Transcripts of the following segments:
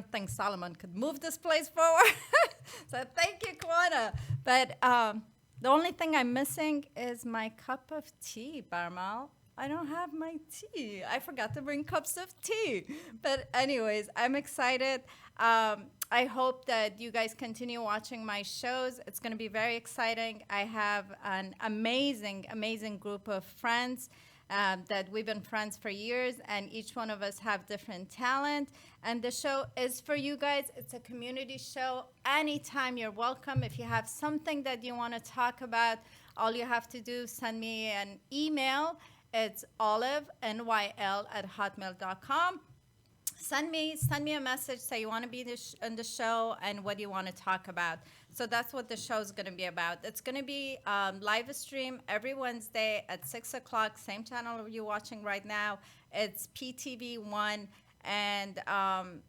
don't think Solomon could move this place forward. So thank you, Kwana. But the only thing I'm missing is my cup of tea, Barmal. I don't have my tea. I forgot to bring cups of tea. But anyways, I'm excited. I hope that you guys continue watching my shows. It's going to be very exciting. I have an amazing, amazing group of friends that we've been friends for years, and each one of us have different talent. And the show is for you guys. It's a community show. Anytime you're welcome. If you have something that you want to talk about, all you have to do, send me an email. It's olivenyl@hotmail.com. Send me a message, say you want to be on the show and what you want to talk about. So that's what the show is going to be about. It's going to be live stream every Wednesday at 6 o'clock, same channel you're watching right now. It's PTV1. And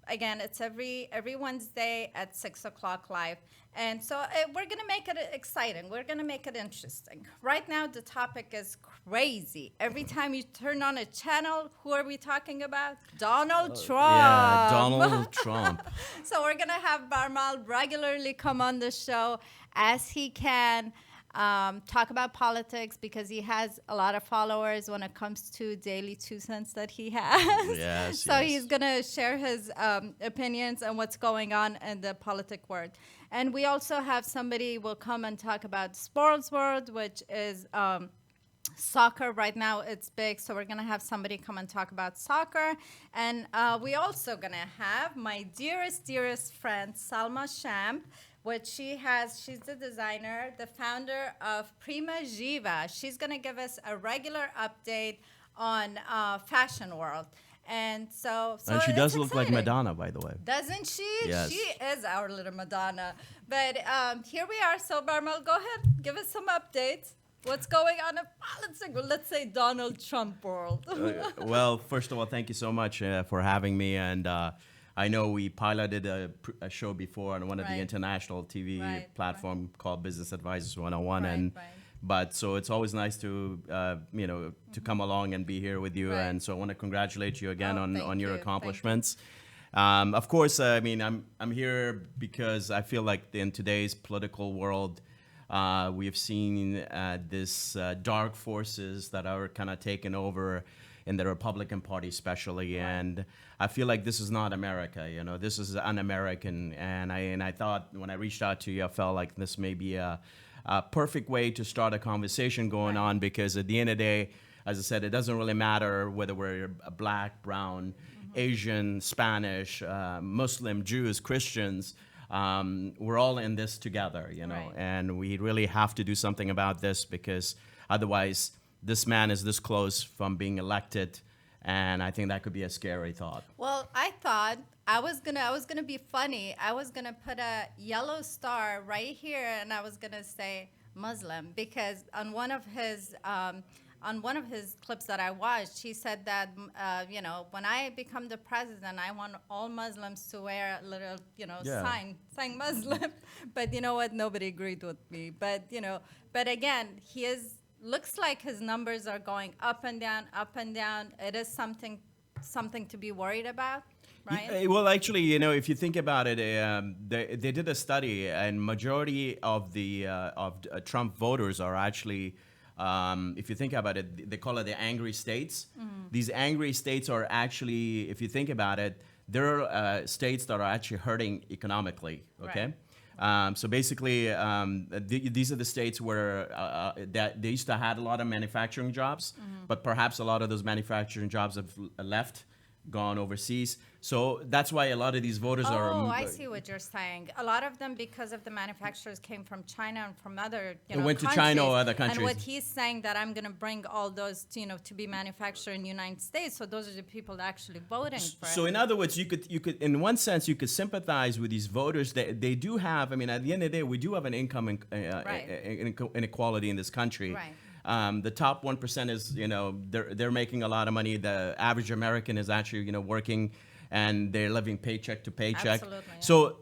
again, it's every Wednesday at 6 o'clock live. And so we're going to make it exciting. We're going to make it interesting. Right now, the topic is crazy. Every time you turn on a channel, who are we talking about? Donald Trump. Yeah, Donald Trump. So we're going to have Barmal regularly come on the show as he can. Talk about politics because he has a lot of followers when it comes to daily 2 cents that he has. Yes. So he's going to share his opinions on what's going on in the politic world. And we also have somebody will come and talk about sports world, which is soccer. Right now it's big. So we're going to have somebody come and talk about soccer. And we also going to have my dearest, dearest friend, Salma Shamp, which she's the designer, the founder of Prima Jiva. She's going to give us a regular update on fashion world. And so and she does look exciting. like Madonna, by the way. Doesn't she? Yes. She is our little Madonna. But here we are. So Barmal, go ahead. Give us some updates. What's going on in politics? Let's say Donald Trump world. Well, first of all, thank you so much for having me. And I know we piloted a show before on one of the international TV platform called Business Advisors 101. But so it's always nice to, to come along and be here with you. And so I want to congratulate you again on your accomplishments. Of course, I mean, I'm here because I feel like in today's political world, we have seen this dark forces that are kind of taking over in the Republican Party especially. And I feel like this is not America, this is un-American. And I thought when I reached out to you, I felt like this may be a perfect way to start a conversation going on, because at the end of the day, as I said, it doesn't really matter whether we're black, brown, Asian, Spanish, Muslim, Jews, Christians. We're all in this together, and we really have to do something about this, because otherwise this man is this close from being elected, and I think that could be a scary thought. Well, I thought I was gonna be funny. I was gonna put a yellow star right here, and I was gonna say Muslim, because on one of his clips that I watched, he said that when I become the president, I want all Muslims to wear a little sign saying Muslim. But you know what? Nobody agreed with me. But again, looks like his numbers are going up and down, up and down. It is something to be worried about, right? Well, actually, if you think about it, they did a study, and majority of the Trump voters are actually, if you think about it, they call it the angry states. These angry states are actually, if you think about it, they're states that are actually hurting economically. Okay. Right. So basically, these are the states where that they used to have a lot of manufacturing jobs, but perhaps a lot of those manufacturing jobs have left, gone overseas. So that's why a lot of these voters are. Oh, I see what you're saying. A lot of them, because of the manufacturers, came from China and from other went to countries. China or other countries. And what he's saying that I'm going to bring all those to be manufactured in the United States. So those are the people that actually voting for So in other words, you could in one sense you could sympathize with these voters. They do have. I mean, at the end of the day, we do have an income inequality in this country. Right. The top 1% is, they're making a lot of money. The average American is actually, working, and they're living paycheck to paycheck. Absolutely, yeah. So,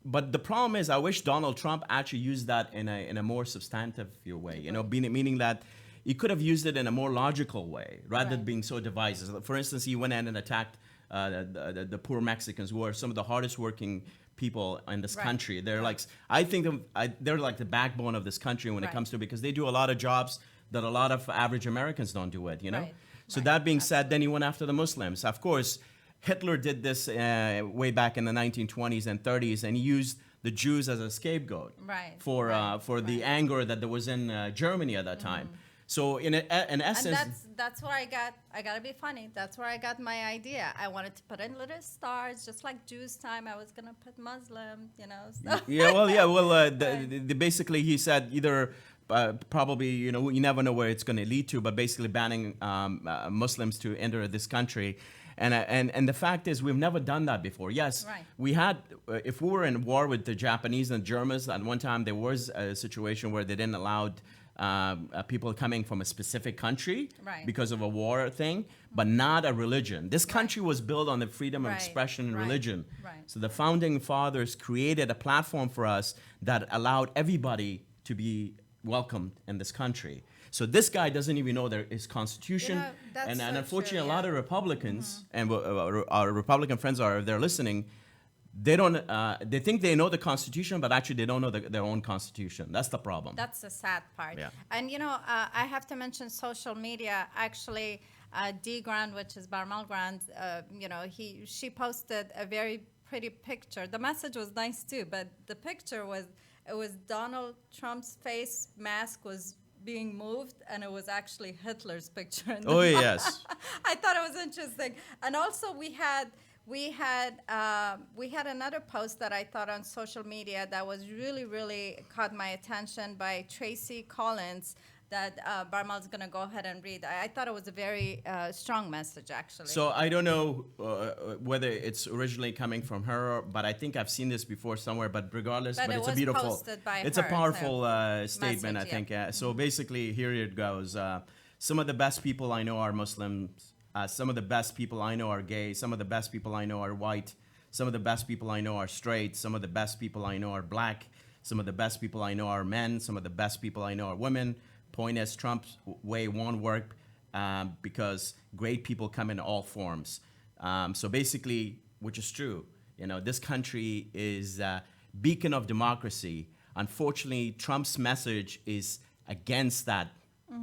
but the problem is, I wish Donald Trump actually used that in a more substantive way. Meaning that he could have used it in a more logical way rather than being so divisive. For instance, he went in and attacked the poor Mexicans, who are some of the hardest working people in this Right. country. They're Right. like, I think they're like the backbone of this country when it Right. comes to, because they do a lot of jobs that a lot of average Americans don't do it, you know? Right. So Right. that being said, then he went after the Muslims. Of course, Hitler did this way back in the 1920s and 30s, and he used the Jews as a scapegoat Right, for right, for the right. anger that there was in Germany at that time. So in essence, And that's where I gotta be funny. That's where I got my idea. I wanted to put in little stars, just like Jews' time. I was gonna put Muslim, you know. So. basically he said either probably, you know, you never know where it's going to lead to, but basically banning Muslims to enter this country. And the fact is, we've never done that before. Yes, Right. we had, if we were in war with the Japanese and Germans, at one time there was a situation where they didn't allow people coming from a specific country Right. because of a war thing, but not a religion. This country was built on the freedom of Right, expression and right, religion. right. So the founding fathers created a platform for us that allowed everybody to be welcomed in this country. So this guy doesn't even know his constitution, You know, that's and so unfortunately, true, a lot yeah. of Republicans and our Republican friends are, if they're listening, they don't. They think they know the Constitution, but actually they don't know their own Constitution. That's the problem. That's the sad part. Yeah. And you know, I have to mention social media. Actually, D Grand, which is Barmal Grand, you know, she posted a very pretty picture. The message was nice too, but the picture was Donald Trump's face mask was being moved, and it was actually Hitler's picture. In the Oh yes. I thought it was interesting. And also we had another post that I thought on social media that was really caught my attention by Tracy Collins that Barmal's going to go ahead and read. I thought it was a very strong message, actually. So I don't know whether it's originally coming from her, but I think I've seen this before somewhere. But regardless, But it it's a was beautiful, posted by it's her, a powerful statement. message, I think. yeah. So basically, here it goes. Some of the best people I know are Muslims. Some of the best people I know are gay. Some of the best people I know are white. Some of the best people I know are straight. Some of the best people I know are black. Some of the best people I know are men. Some of the best people I know are women. Point is, Trump's way won't work because great people come in all forms. So basically, which is true, you know, this country is a beacon of democracy. Unfortunately, Trump's message is against that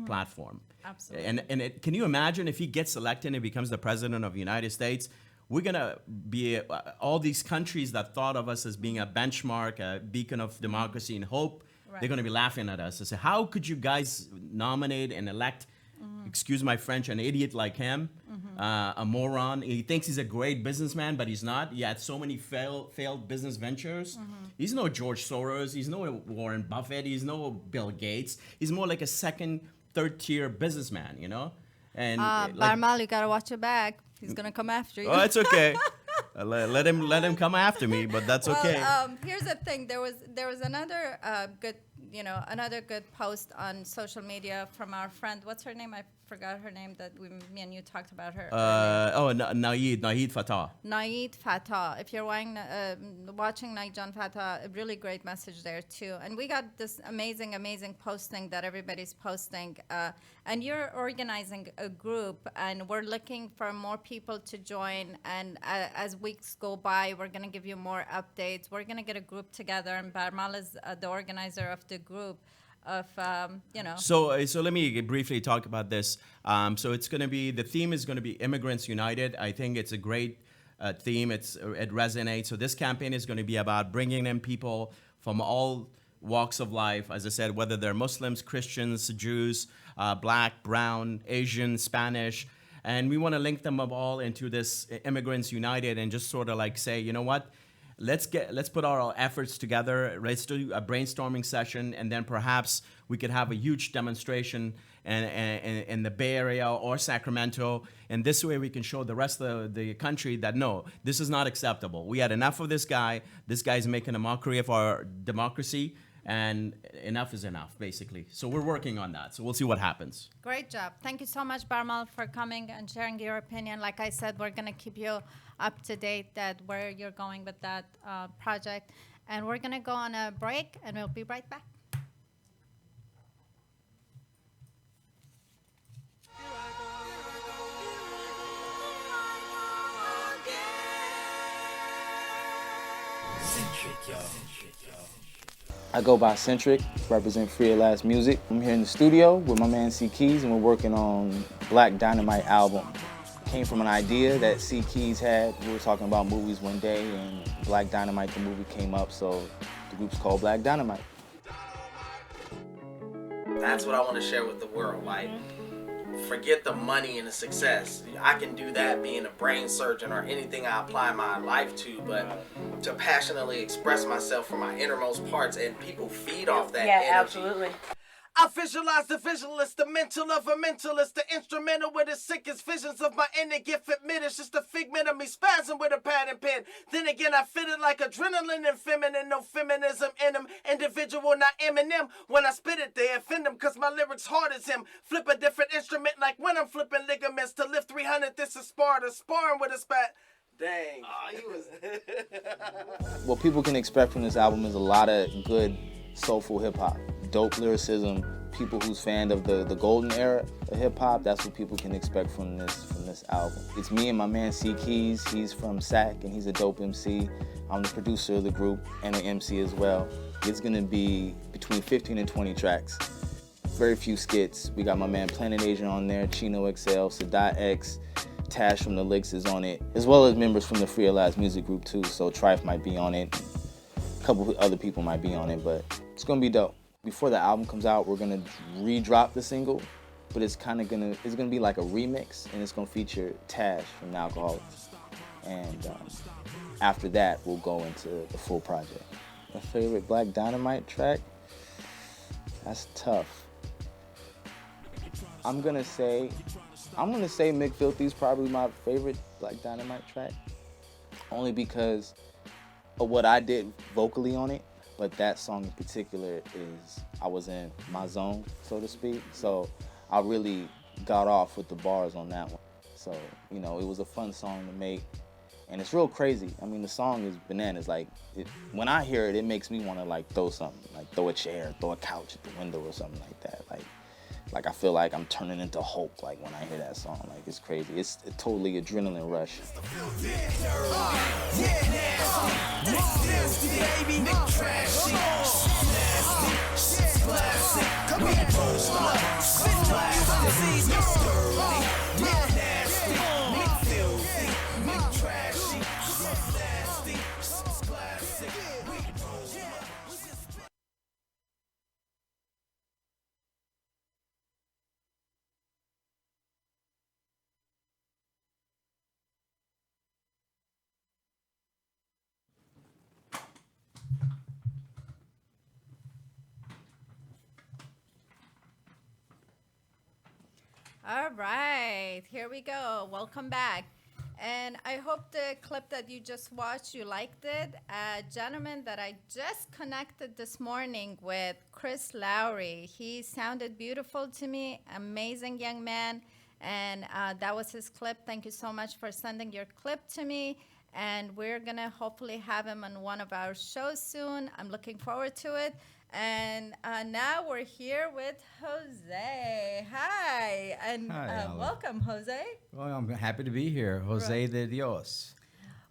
platform. Absolutely. And can you imagine if he gets elected and becomes the president of the United States? We're gonna be all these countries that thought of us as being a benchmark, a beacon of democracy and hope. Right. They're gonna be laughing at us and say, "How could you guys nominate and elect, excuse my French, an idiot like him, a moron? He thinks he's a great businessman, but he's not. He had so many failed business ventures. He's no George Soros. He's no Warren Buffett. He's no Bill Gates. He's more like a second, third-tier businessman, you know." And Barmal, you got to watch your back. He's going to come after you. oh, it's okay. Let him come after me, but that's okay. Well, here's the thing. There was another another good post on social media from our friend. What's her name? I forgot her name. That me and you talked about her. Naeed Fatah. Naeed Fatah. If you're watching Naeed Fatah, a really great message there too. And we got this amazing posting that everybody's posting. And you're organizing a group, and we're looking for more people to join. And as weeks go by, we're going to give you more updates. We're going to get a group together, and Barmal is the organizer of the group. So let me briefly talk about this. So it's going to be, the theme is going to be Immigrants United. I think it's a great theme. It resonates. So this campaign is going to be about bringing in people from all walks of life. As I said, whether they're Muslims, Christians, Jews, Black, Brown, Asian, Spanish. And we want to link them up all into this Immigrants United and just sort of like say, you know what? Let's put our efforts together. Let's do a brainstorming session, and then perhaps we could have a huge demonstration in the Bay Area or Sacramento. And this way we can show the rest of the country that, no, this is not acceptable. We had enough of this guy. This guy's making a mockery of our democracy, and enough is enough, basically. So we're working on that. So we'll see what happens. Great job. Thank you so much, Barmal, for coming and sharing your opinion. Like I said, we're going to keep you up to date that where you're going with that project. And we're going to go on a break, and we'll be right back. I go by Centric, represent Free at Last Music. I'm here in the studio with my man C Keys, and we're working on Black Dynamite album. Came from an idea that C Keys had. We were talking about movies one day, and Black Dynamite, the movie, came up, so the group's called Black Dynamite. That's what I want to share with the world. Like, forget the money and the success. I can do that being a brain surgeon or anything I apply my life to, but to passionately express myself from my innermost parts, and people feed off that energy. Absolutely. I visualize the visualist, the mental of a mentalist, the instrumental with the sickest visions of my inner gift admit. It's just a figment of me spazzing with a pad and pen. Then again, I fit it like adrenaline and feminine, no feminism in them. Individual, not Eminem. When I spit it, they offend them, cause my lyrics hard as him. Flip a different instrument like when I'm flipping ligaments. To lift 300, this is Sparta, sparring with a spat. Dang. What people can expect from this album is a lot of good soulful hip-hop. Dope lyricism, people who's fan of the golden era of hip-hop, that's what people can expect from this album. It's me and my man C Keys. He's from SAC and he's a dope MC. I'm the producer of the group and an MC as well. It's gonna be between 15 and 20 tracks. Very few skits. We got my man Planet Asian on there, Chino XL, Sadat X, Tash from the Licks is on it, as well as members from the Free at Last music group too, so Trife might be on it. A couple of other people might be on it, but it's gonna be dope. Before the album comes out, we're gonna re-drop the single, but it's gonna be like a remix, and it's gonna feature Tash from the Alcoholics. And after that, we'll go into the full project. My favorite Black Dynamite track? That's tough. I'm gonna say McFilthy's probably my favorite Black Dynamite track, only because of what I did vocally on it. But that song in particular I was in my zone, so to speak. So I really got off with the bars on that one. So, you know, it was a fun song to make. And it's real crazy. I mean, the song is bananas. Like, when I hear it, it makes me want to, like, throw something. Like, throw a chair, throw a couch at the window or something like that. Like I feel like I'm turning into Hulk, like, when I hear that song. Like, it's crazy. It's a totally adrenaline rush. All right, here we go. Welcome back. And I hope the clip that you just watched, you liked it. A gentleman that I just connected this morning with, Chris Lowry. He sounded beautiful to me, amazing young man. And that was his clip. Thank you so much for sending your clip to me. And we're gonna hopefully have him on one of our shows soon. I'm looking forward to it. And now we're here with Jose. Hi, and Hi, welcome, Jose. Well, I'm happy to be here. Jose de Dios.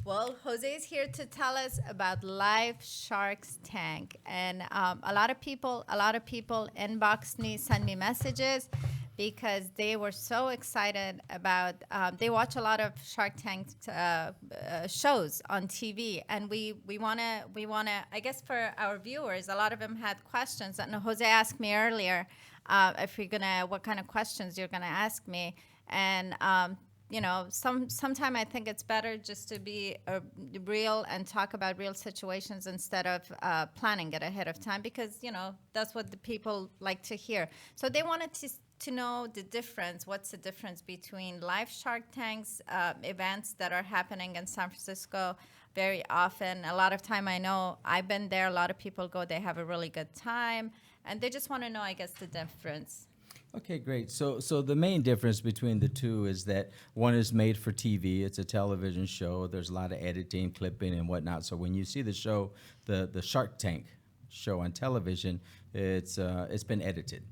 Well, Jose is here to tell us about Live Sharks Tank. And a lot of people inboxed me, sent me messages, because they were so excited about, they watch a lot of Shark Tank shows on TV, and we wanna, I guess for our viewers, a lot of them had questions, and Jose asked me earlier what kind of questions you're gonna ask me, and you know, sometime I think it's better just to be real and talk about real situations instead of planning it ahead of time, because, you know, that's what the people like to hear. So they wanted to know the difference. What's the difference between live Shark Tanks events that are happening in San Francisco very often? A lot of time, I know I've been there. A lot of people go, they have a really good time, and they just want to know, I guess, the difference. Okay, great. So the main difference between the two is that one is made for TV. It's a television show. There's a lot of editing, clipping, and whatnot. So when you see the show, the Shark Tank show on television, it's been edited.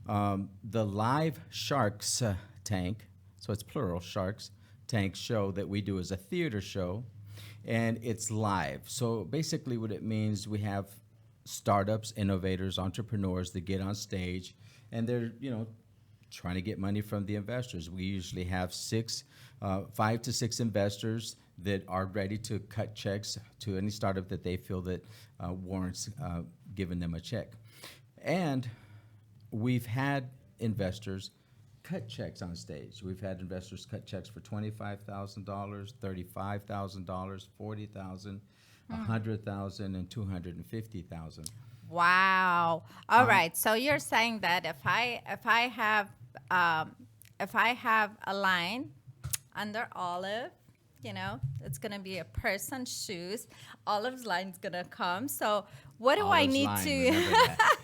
The live Sharks Tank, so it's plural, Sharks Tank show that we do is a theater show. and it's live. So basically what it means, we have startups, innovators, entrepreneurs that get on stage, and they're, trying to get money from the investors. We usually have 5 to 6 investors that are ready to cut checks to any startup that they feel that warrants giving them a check. And we've had investors cut checks on stage. We've had investors cut checks for $25,000, $35,000, $40,000, $100,000, and $250,000. Wow. All right. So you're saying that if I have a line under Olive, it's gonna be a person's shoes. Olive's line's gonna come. So what do I Olive's need line, to? remember that.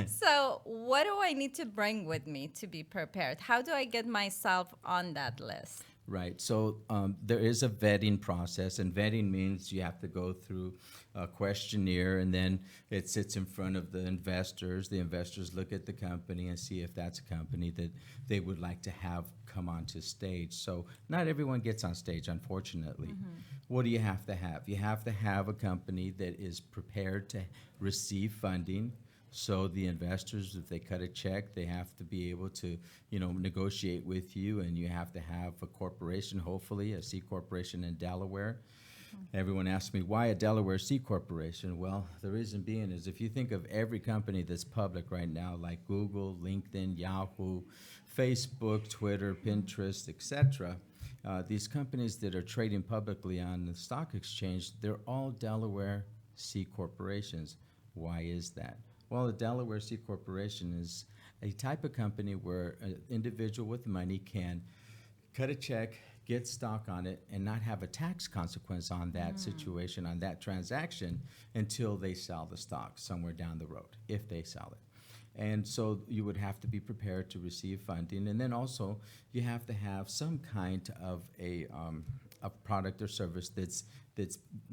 So what do I need to bring with me to be prepared? How do I get myself on that list? Right. So there is a vetting process, and vetting means you have to go through a questionnaire, and then it sits in front of the investors. The investors look at the company and see if that's a company that they would like to have come onto stage. So not everyone gets on stage, unfortunately. What do you have to have? You have to have a company that is prepared to receive funding. So the investors, if they cut a check, they have to be able to, negotiate with you, and you have to have a corporation, hopefully a C corporation in Delaware. Everyone asks me, why a Delaware C corporation? Well, the reason being is if you think of every company that's public right now, like Google, LinkedIn, Yahoo, Facebook, Twitter, Pinterest, etc., these companies that are trading publicly on the stock exchange, they're all Delaware C corporations. Why is that? Well, a Delaware C corporation is a type of company where an individual with money can cut a check, get stock on it, and not have a tax consequence on that situation, on that transaction, until they sell the stock somewhere down the road, if they sell it. And so you would have to be prepared to receive funding, and then also you have to have some kind of a product or service that's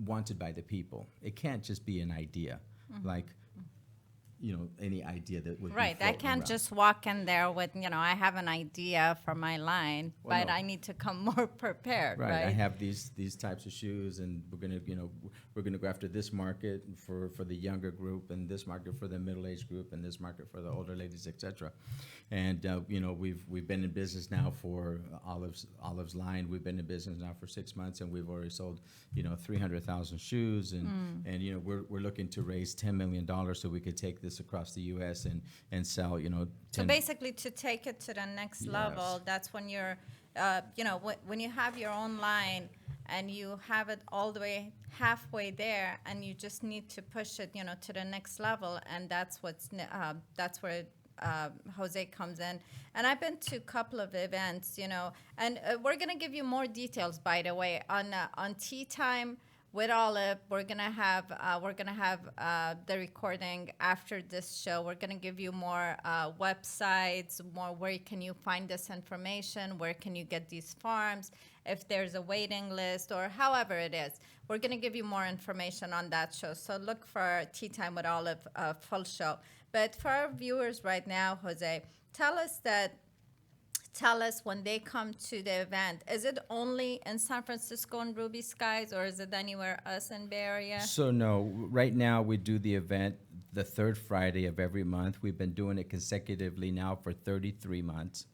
wanted by the people. It can't just be an idea, like any idea that would Right. be I floating can't around. just walk in there with, I have an idea for my line, Well, but no. I need to come more prepared, Right. right? I have these types of shoes, and we're gonna go after this market for the younger group, and this market for the middle-aged group, and this market for the older ladies, etc. And we've been in business now for Olive's line. We've been in business now for 6 months, and we've already sold 300,000 shoes, and we're looking to raise $10 million so we could take this across the U.S. and sell So 10. basically, to take it to the next level, Yes. that's when you're, when you have your own line and you have it all the way halfway there, and you just need to push it, to the next level, and that's where Jose comes in. And I've been to a couple of events, and we're gonna give you more details, by the way, on Tea Time with Olive. We're gonna have the recording after this show. We're gonna give you more websites, more where can you find this information, where can you get these farms, if there's a waiting list or however it is. We're gonna give you more information on that show. So look for Tea Time with Olive full show. But for our viewers right now, Jose, tell us when they come to the event, is it only in San Francisco and Ruby Skies, or is it anywhere else in Bay Area? So no, right now we do the event the third Friday of every month. We've been doing it consecutively now for 33 months.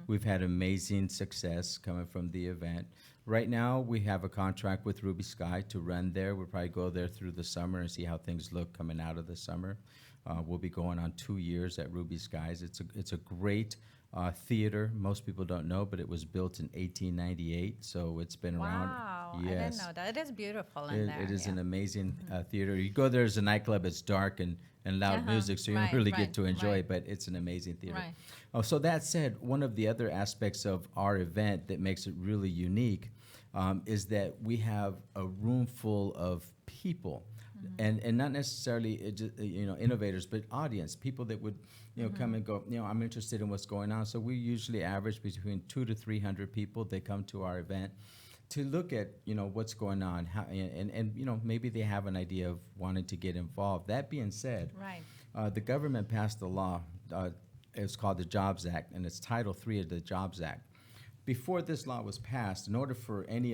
We've had amazing success coming from the event. Right now we have a contract with Ruby Sky to run there. We'll probably go there through the summer and see how things look coming out of the summer. We'll be going on 2 years at Ruby Skies. It's a great theater. Most people don't know, but it was built in 1898, so it's been around. Wow, I Yes. didn't know that. It is beautiful in there. It is yeah. an amazing theater. You go there as a nightclub, it's dark and loud music, so you Right, don't really right, get to enjoy right. it, but it's an amazing theater. Right. Oh, so that said, one of the other aspects of our event that makes it really unique is that we have a room full of people. And not necessarily innovators, but audience, people that would come and go, I'm interested in what's going on. So we usually average between 200 to 300 people that come to our event to look at what's going on, how, and maybe they have an idea of wanting to get involved. That being said, Right. the government passed a law. It's called the Jobs Act, and it's Title III of the Jobs Act. before this law was passed, in order for any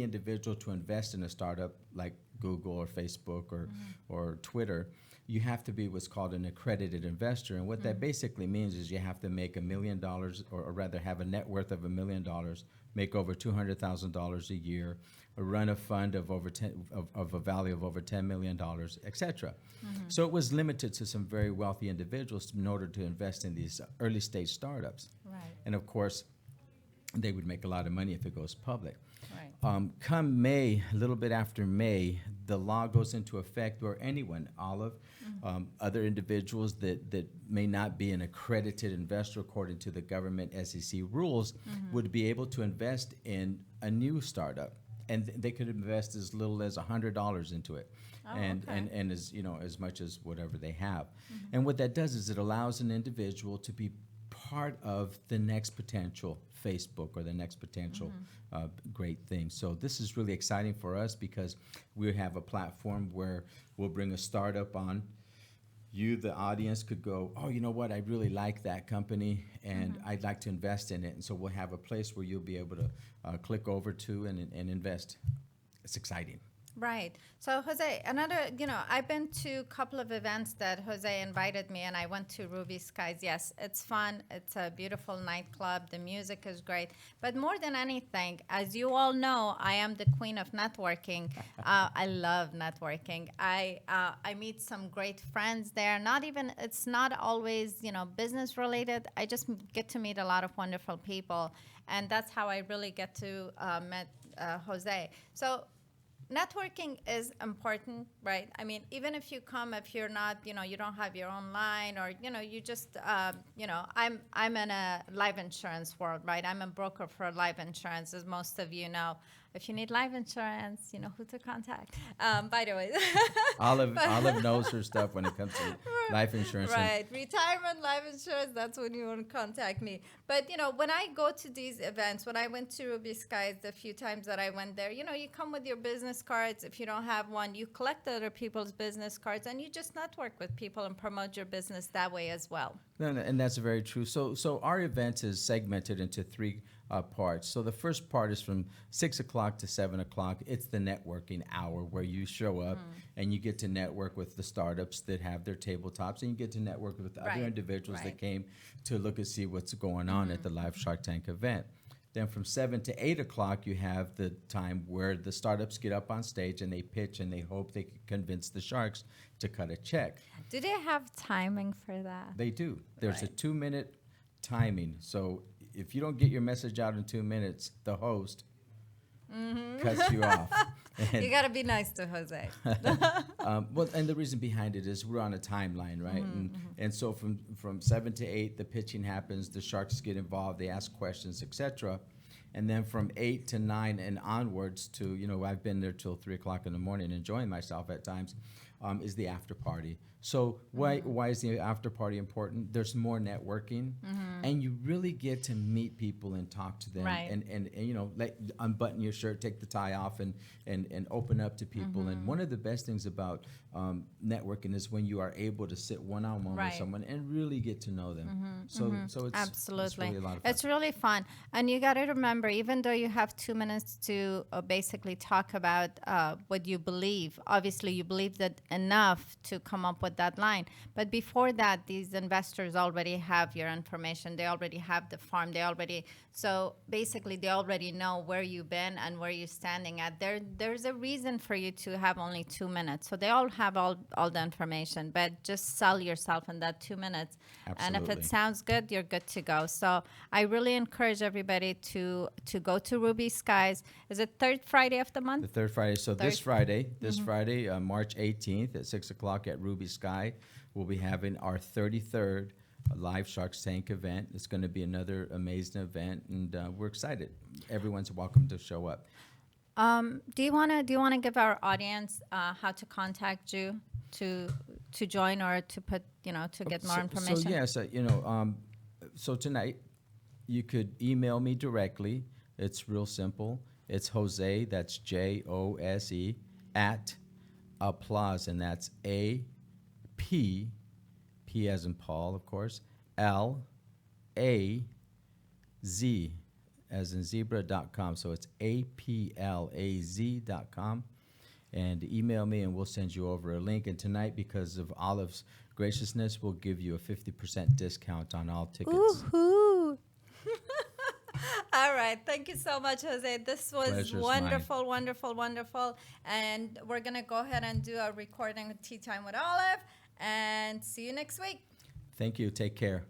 individual to invest in a startup like Google or Facebook or Twitter, you have to be what's called an accredited investor. And what that basically means is you have to make $1 million, or rather have a net worth of $1 million, make over $200,000 a year, or run a fund of of a value of over $10 million, et cetera. So it was limited to some very wealthy individuals in order to invest in these early stage startups. Right. And of course, they would make a lot of money if it goes public. Right. Come May, a little bit after May, the law goes into effect where anyone, Olive, other individuals that may not be an accredited investor according to the government SEC rules would be able to invest in a new startup. And they could invest as little as $100 into it, Oh, and okay. as as much as whatever they have. And what that does is it allows an individual to be part of the next potential Facebook or the next potential great thing. So this is really exciting for us because we have a platform where we'll bring a startup on. You, the audience, could go, oh, you know what, I really like that company and I'd like to invest in it. And so we'll have a place where you'll be able to click over to and invest. It's exciting. Right. So, Jose, I've been to a couple of events that Jose invited me, and I went to Ruby Skies. Yes, it's fun. It's a beautiful nightclub. The music is great. But more than anything, as you all know, I am the queen of networking. I love networking. I meet some great friends there. It's not always, business related. I just get to meet a lot of wonderful people. And that's how I really get to meet Jose. So, networking is important, right? I mean, even if you're not, you don't have your own line or, you just, I'm in a life insurance world, right? I'm a broker for life insurance, as most of you know. If you need life insurance, you know who to contact. By the way. Olive knows her stuff when it comes to life insurance. Right. Retirement, life insurance, that's when you want to contact me. But, when I go to these events, when I went to Ruby Skies the few times that I went there, you come with your business cards. If you don't have one, you collect other people's business cards and you just network with people and promote your business that way as well. No, and that's very true. So our event is segmented into three parts. So the first part is from 6 o'clock to 7 o'clock. It's the networking hour where you show up and you get to network with the startups that have their tabletops, and you get to network with Right. other individuals Right. that came to look and see what's going on at the Live Shark Tank event. Then from 7 to 8 o'clock, you have the time where the startups get up on stage and they pitch and they hope they can convince the sharks to cut a check. Do they have timing for that? They do. There's a Right. 2-minute timing. So if you don't get your message out in 2 minutes, the host cuts you off. You got to be nice to Jose. Well, and the reason behind it is we're on a timeline, right? And so from 7 to 8, the pitching happens. The sharks get involved. They ask questions, etc. And then from 8 to 9 and onwards to, I've been there till 3 o'clock in the morning enjoying myself at times, is the after party. So why is the after party important? There's more networking, and you really get to meet people and talk to them, Right. and unbutton your shirt, take the tie off, and open up to people. And one of the best things about networking is when you are able to sit one-on-one Right. with someone and really get to know them. So it's Absolutely. it's really a lot of fun. It's really fun. And you got to remember, even though you have 2 minutes to basically talk about what you believe, obviously you believe that enough to come up with that line. But before that, these investors already have your information. They already have the farm. So basically they already know where you've been and where you're standing at. There's a reason for you to have only 2 minutes. So they all have all the information, but just sell yourself in that 2 minutes. And if it Absolutely. sounds good, you're good to go. So I really encourage everybody to go to Ruby Skies. Is it third Friday of the month? The third Friday. So this Friday, March 18th at 6 o'clock at Ruby Sky, we'll be having our 33rd Live Sharks Tank event. It's going to be another amazing event, and we're excited. Everyone's welcome to show up. Do you wanna give our audience how to contact you to join or to put to get more information? So yes, so tonight you could email me directly. It's real simple. It's Jose. That's JOSE at Applause, and that's P as in Paul, of course, LAZ, as in zebra.com. So it's APLAZ.com. And email me and we'll send you over a link. And tonight, because of Olive's graciousness, we'll give you a 50% discount on all tickets. Woohoo! All right. Thank you so much, Jose. This was Pleasure's wonderful, mine. wonderful, wonderful. And we're going to go ahead and do a recording of Tea Time with Olive. And see you next week. Thank you. Take care.